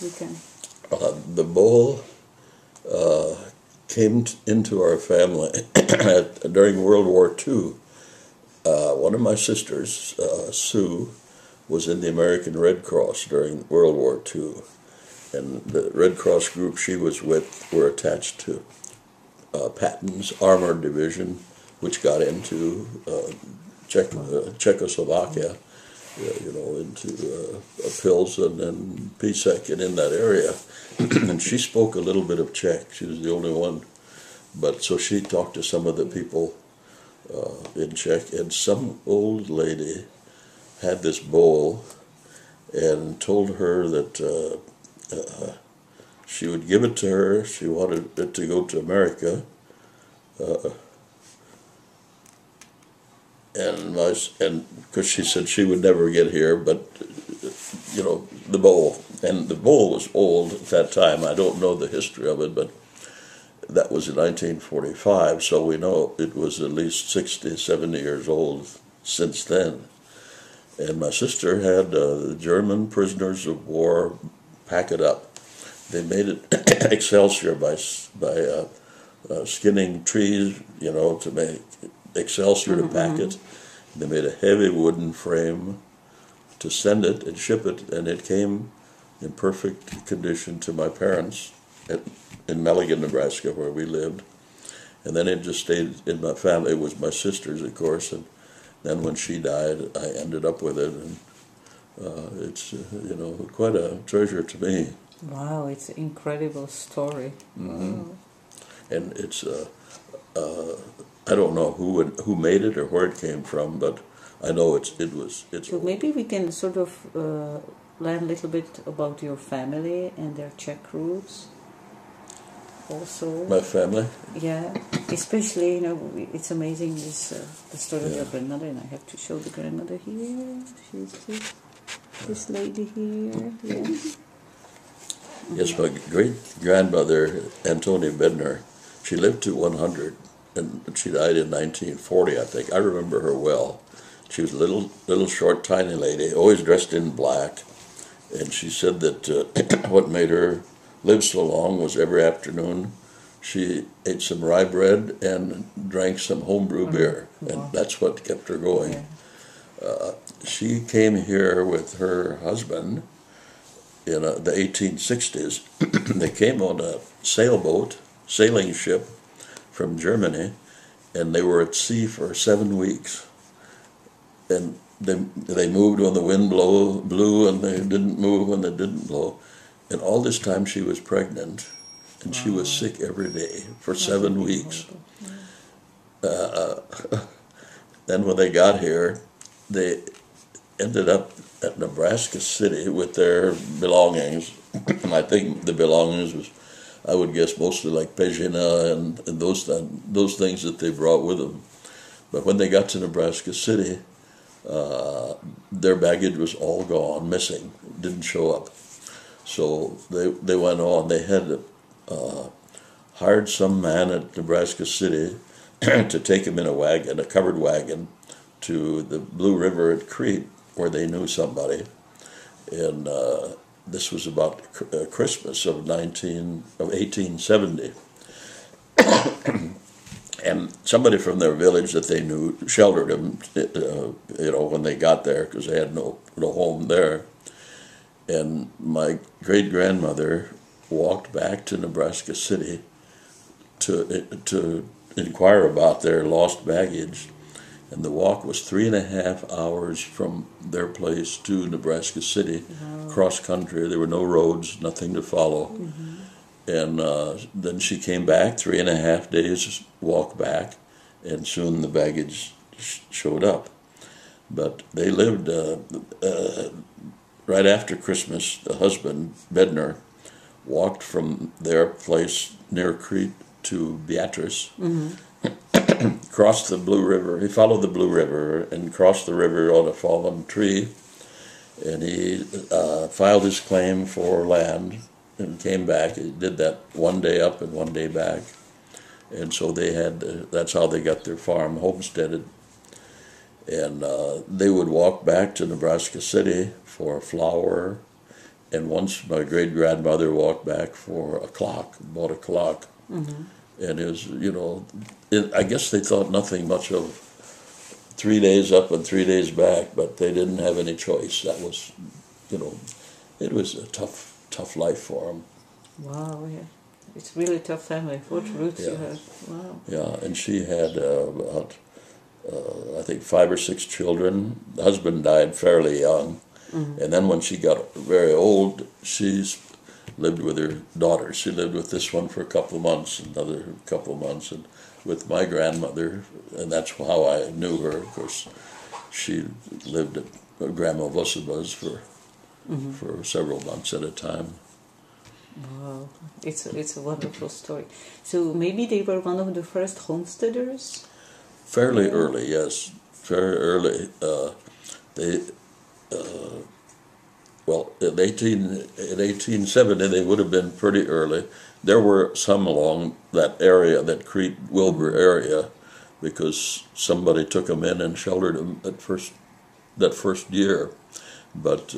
we can. The bowl came into our family during World War II. One of my sisters, Sue, was in the American Red Cross during World War II. And the Red Cross group she was with were attached to Patton's Armored Division, which got into Czechoslovakia, into Pilsen and Písek and in that area. And she spoke a little bit of Czech. She was the only one. But so she talked to some of the people in Czech, and some old lady had this bowl and told her that she would give it to her. She wanted it to go to America. And because she said she would never get here, but the bowl, and the bowl was old at that time. I don't know the history of it, but that was in 1945, so we know it was at least 60, 70 years old since then. And my sister had the German prisoners of war pack it up. They made it Excelsior by skinning trees, to make Excelsior to pack it. They made a heavy wooden frame to send it and ship it, and it came in perfect condition to my parents in Milligan, Nebraska, where we lived. And then it just stayed in my family. It was my sister's, of course, and then when she died, I ended up with it, and it's quite a treasure to me. Wow, it's an incredible story. Mm-hmm. Wow. And it's I don't know who made it or where it came from, but I know it's. So maybe we can sort of learn a little bit about your family and their Czech roots. Also, my family. Yeah, especially it's amazing this the story of your grandmother, and I have to show the grandmother here. She's this lady here. Yes. Yes, my great-grandmother, Antonia Bednar, she lived to 100, and she died in 1940, I think. I remember her well. She was a little short, tiny lady, always dressed in black, and she said that what made her live so long was every afternoon she ate some rye bread and drank some homebrew beer, and that's what kept her going. Yeah. She came here with her husband in the 1860s. They came on a sailing ship from Germany, and they were at sea for 7 weeks. And they moved when the wind blew, and they didn't move when they didn't blow. And all this time she was pregnant, and she was sick every day for 7 weeks. Then when they got here, they ended up at Nebraska City with their belongings. And I think the belongings was, I would guess, mostly like pejina and those things that they brought with them. But when they got to Nebraska City, their baggage was all gone, missing, didn't show up. So they went on. They had hired some man at Nebraska City to take them in a covered wagon, to the Blue River at Crete, where they knew somebody. And this was about Christmas of 1870. And somebody from their village that they knew sheltered them, when they got there, because they had no home there. And my great-grandmother walked back to Nebraska City to inquire about their lost baggage. And the walk was 3.5 hours from their place to Nebraska City, cross country. There were no roads, nothing to follow. Mm-hmm. And then she came back, 3.5 days walk back, and soon the baggage showed up. But they lived right after Christmas. The husband, Bednar, walked from their place near Crete to Beatrice, crossed the Blue River. He followed the Blue River and crossed the river on a fallen tree, and he filed his claim for land and came back. He did that 1 day up and 1 day back. And so they had, that's how they got their farm homesteaded. And they would walk back to Nebraska City for flour And once my great-grandmother walked back for a clock, bought a clock, and it was, I guess they thought nothing much of 3 days up and 3 days back, but they didn't have any choice. That was, it was a tough life for them. Wow, yeah. It's really tough family. What roots you have. Wow. Yeah, and she had about, I think, 5 or 6 children. The husband died fairly young. And then when she got very old, she lived with her daughters. She lived with this one for a couple of months, another couple of months, and with my grandmother, and that's how I knew her. Of course, she lived at Grandma Vosoba's for several months at a time. Wow, it's a wonderful story. So maybe they were one of the first homesteaders? Fairly early, yes. Very early. Well, in 1870, they would have been pretty early. There were some along that area, that Crete-Wilbur area, because somebody took them in and sheltered them that first year. But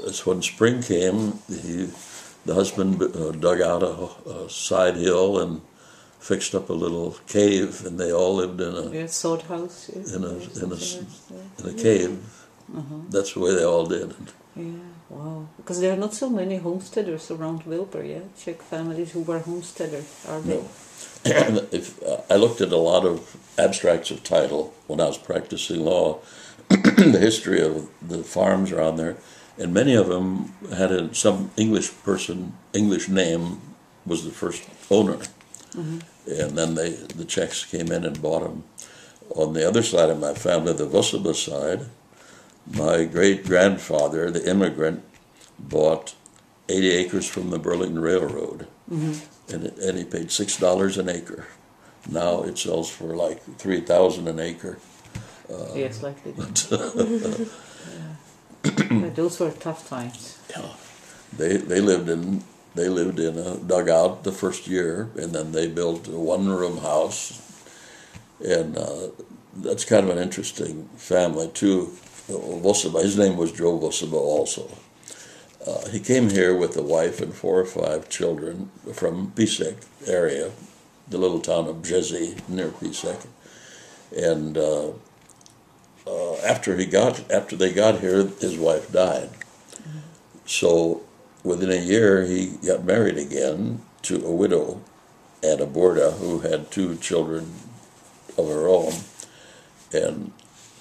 as when spring came, the husband dug out a side hill and fixed up a little cave, and they all lived in a sod house. in a cave. That's the way they all did. Yeah, wow. Because there are not so many homesteaders around Wilbur, yeah? Czech families who were homesteaders, are they? No. I looked at a lot of abstracts of title when I was practicing law, the history of the farms around there, and many of them had some English name was the first owner. And then the Czechs came in and bought them. On the other side of my family, the Vosoba side, my great-grandfather, the immigrant, bought 80 acres from the Burlington Railroad, and he paid $6 an acre. Now it sells for like $3,000 an acre. Yes, likely. But those were tough times. Yeah, they lived in a dugout the first year, and then they built a one-room house, and that's kind of an interesting family too. Vosoba, his name was Joe Vosoba also. He came here with a wife and 4 or 5 children from Pisek area, the little town of Brzezi near Pisek. And after they got here, his wife died. So within a year, he got married again to a widow, Anna Borda, who had 2 children of her own. And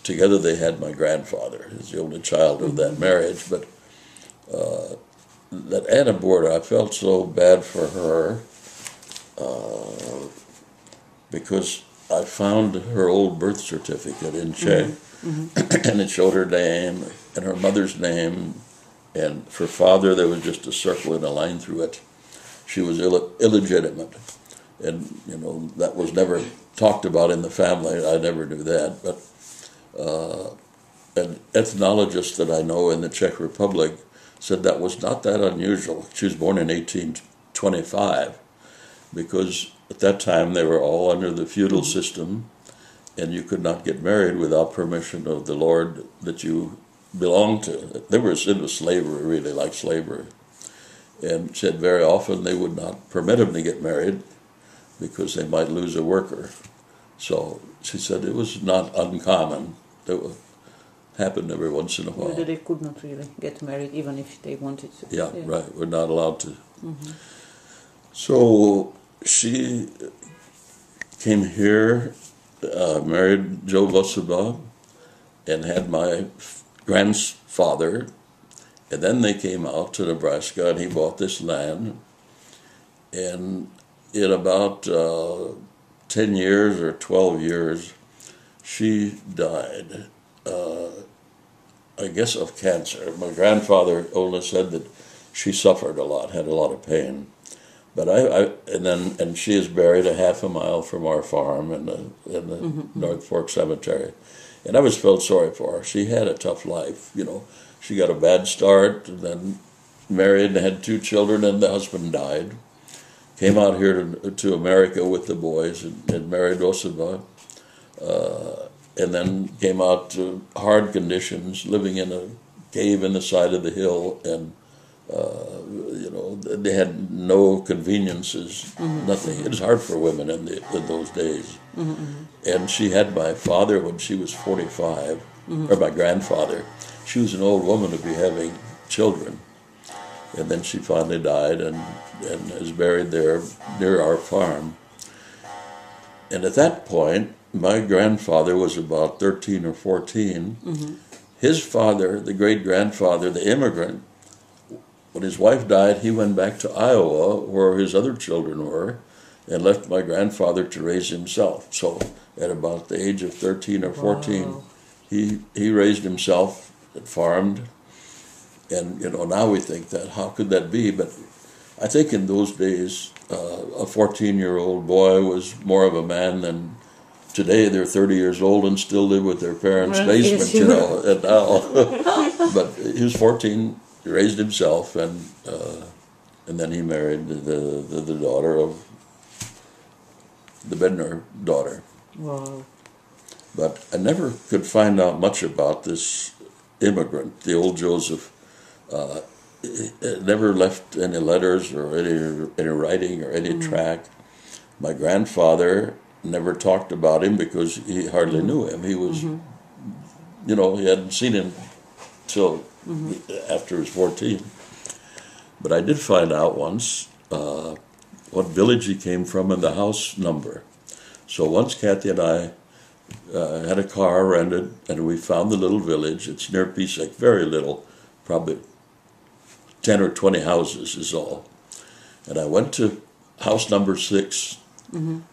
together they had my grandfather, who's the only child of that marriage. But that Anna Borda, I felt so bad for her because I found her old birth certificate in Czech, and it showed her name and her mother's name, and for father there was just a circle and a line through it. She was illegitimate, and that was never talked about in the family. I never knew that, but an ethnologist that I know in the Czech Republic said that was not that unusual. She was born in 1825, because at that time they were all under the feudal system, and you could not get married without permission of the lord that you belonged to. It was slavery, really, like slavery. And said very often they would not permit them to get married because they might lose a worker. So she said it was not uncommon. It happened every once in a while. Whether they could not really get married even if they wanted to. Yeah, right. We're not allowed to. So she came here, married Joe Vosoba, and had my grandfather. And then they came out to Nebraska, and he bought this land. And in about 10 years or 12 years, she died, I guess of cancer. My grandfather only said that she suffered a lot, had a lot of pain. But and she is buried a half a mile from our farm in the North Fork Cemetery. And I always felt sorry for her. She had a tough life, She got a bad start, and then married and had 2 children, and the husband died. Came out here to America with the boys and married Vosoba. And then came out to hard conditions, living in a cave in the side of the hill, and You know, they had no conveniences, nothing. It was hard for women in those days. And she had my father when she was 45, or my grandfather. She was an old woman to be having children. And then she finally died and is buried there near our farm. And at that point, my grandfather was about 13 or 14. His father, the great-grandfather, the immigrant, when his wife died, he went back to Iowa, where his other children were, and left my grandfather to raise himself. So at about the age of 13 or 14, wow. he raised himself, farmed, and you know, now we think that, how could that be? But I think in those days, a 14-year-old boy was more of a man than today. They're 30 years old and still live with their parents' basement, you know, and now. But he was 14, he raised himself, and then he married the daughter of the Bednar daughter. Wow. But I never could find out much about this immigrant, the old Joseph. Never left any letters or any writing or any track. My grandfather never talked about him because he hardly knew him. He was, you know, he hadn't seen him till after he was 14. But I did find out once what village he came from and the house number. So once Kathy and I had a car rented, and we found the little village. It's near Pisac, very little, probably 10 or 20 houses is all. And I went to house number 6, and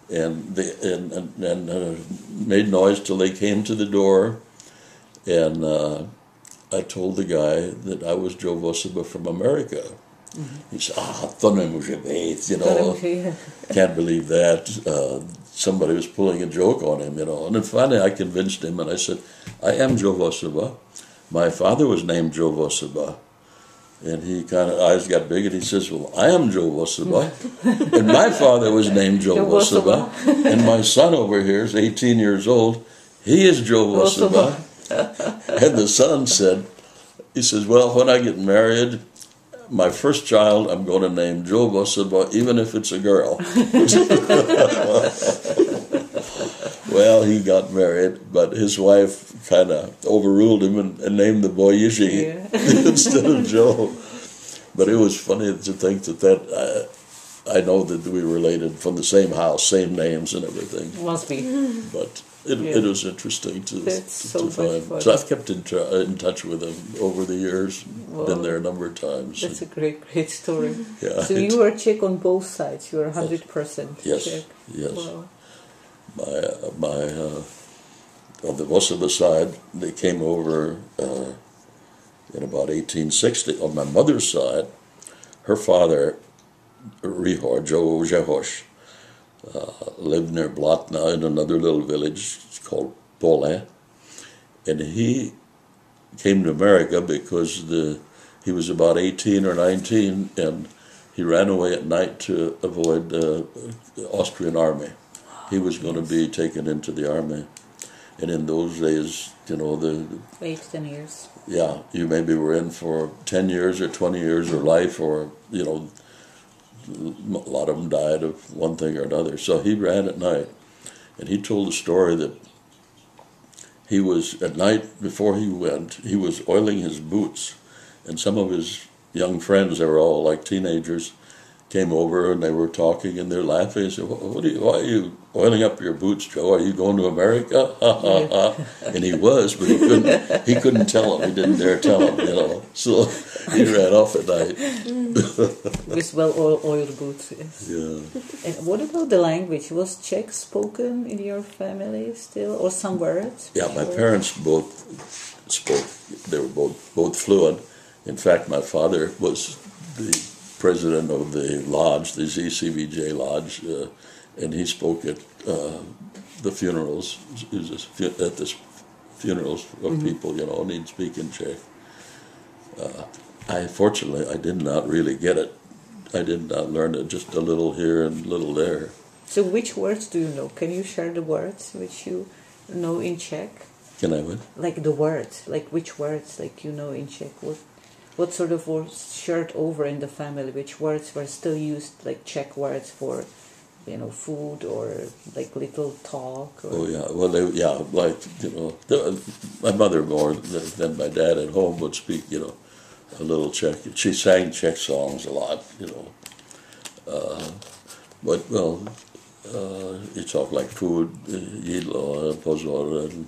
made noise till they came to the door. And I told the guy that I was Joe Vosoba from America. He said, you know, can't believe that. Somebody was pulling a joke on him, you know. And then finally I convinced him, and I said, I am Joe Vosoba. My father was named Joe Vosoba. And he kind of, eyes got big, and he says, well, I am Joe Vosoba. And my father was named Joe Vosoba. And my son over here is 18 years old. He is Joe Vosoba. And the son said, he says, well, when I get married, my first child I'm going to name Joe Vosoba, even if it's a girl. Well, he got married, but his wife kind of overruled him and named the boy Yishi instead of Joe. But it was funny to think that I know that we related from the same house, same names and everything. Must be. But it was interesting to find. So I've kept in touch with him over the years. Wow. Been there a number of times. That's a great story. Yeah. So you were Czech on both sides. You were 100% yes. Czech. Yes. Wow. On the Vosoba side, they came over in about 1860. On my mother's side, her father, Rihor, Joe Jehosh, lived near Blatna in another little village called Pole. And he came to America because he was about 18 or 19, and he ran away at night to avoid the Austrian army. He was going to be taken into the army. And in those days, you know, 8-10 years. Yeah, you maybe were in for 10 years or 20 years or life, or, you know, a lot of them died of one thing or another. So he ran at night. And he told a story that he was, at night before he went, he was oiling his boots. And some of his young friends, they were all like teenagers, came over and they were talking and they're laughing. He said, why are you oiling up your boots, Joe? Are you going to America? And he was, but he couldn't tell him. He didn't dare tell him, you know. So he ran off at night. With well-oiled boots, yes. Yeah. And what about the language? Was Czech spoken in your family still, or some words? Yeah, my parents both spoke. They were both fluent. In fact, my father was the president of the lodge, the ZCBJ lodge, and he spoke at the funerals. He was at the funerals of people, you know, and he'd speak in Czech. Fortunately, I did not really get it. I did not learn it, just a little here and a little there. So which words do you know? Can you share the words which you know in Czech? Can I what? Like the words, like which words, like you know in Czech? What? what sort of was shared over in the family? Which words were still used, like Czech words for, food or like little talk? Or? Oh yeah, well like my mother more than my dad at home would speak a little Czech. She sang Czech songs a lot, but you talk like food, jídlo, pozor, and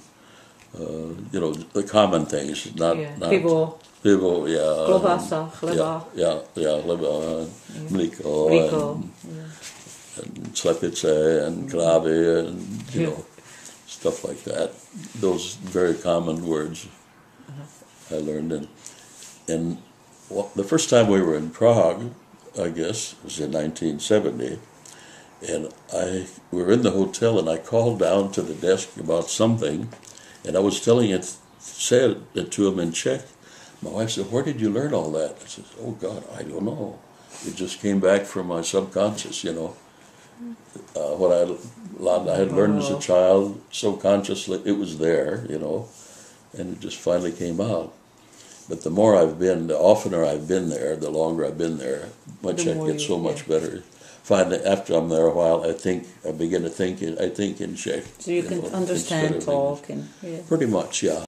the common things, not pivo, yeah, klobasa, chleba, chleba, mlíko, and slepice and kravy and stuff like that. Those very common words I learned. And the first time we were in Prague, I guess, was in 1970, and we were in the hotel, and I called down to the desk about something, and I was said it to him in Czech. My wife said, "Where did you learn all that?" I said, "Oh God, I don't know. It just came back from my subconscious, what I had learned as a child, subconsciously, it was there, and it just finally came out. But the more I've been, the oftener I've been there, the longer I've been there, my Czech gets so much better. Finally, after I'm there a while, I begin to think in Czech. So you can understand, talk, and pretty much, yeah.